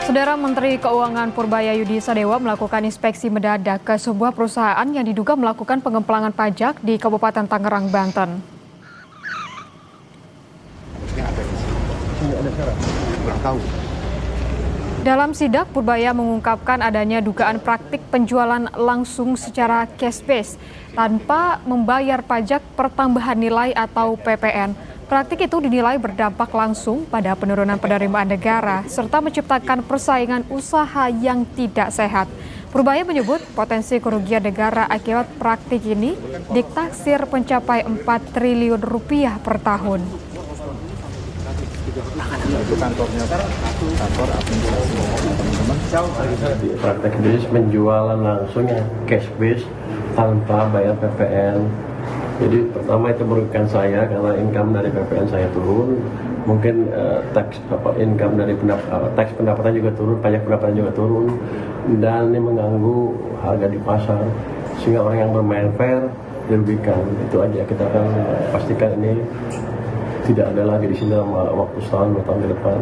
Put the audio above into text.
Saudara Menteri Keuangan Purbaya Yudhisadewa melakukan inspeksi mendadak ke sebuah perusahaan yang diduga melakukan pengemplangan pajak di Kabupaten Tangerang, Banten. Dalam sidak, Purbaya mengungkapkan adanya dugaan praktik penjualan langsung secara cash base tanpa membayar pajak pertambahan nilai atau PPN. Praktik itu dinilai berdampak langsung pada penurunan penerimaan negara serta menciptakan persaingan usaha yang tidak sehat. Purbaya menyebut potensi kerugian negara akibat praktik ini ditaksir mencapai 4 triliun rupiah per tahun. Itu kantor administrasi teman-teman. Praktek bisnis penjualan langsung ya cash base tanpa bayar PPN. Jadi pertama itu merugikan saya karena income dari PPN saya turun, mungkin income dari tax pendapatan juga turun, pajak pendapatan juga turun, dan ini mengganggu harga di pasar sehingga orang yang bermain fair dirugikan. Itu aja, kita akan pastikan ini tidak ada lagi di sini dalam waktu setahun 2 tahun ke depan.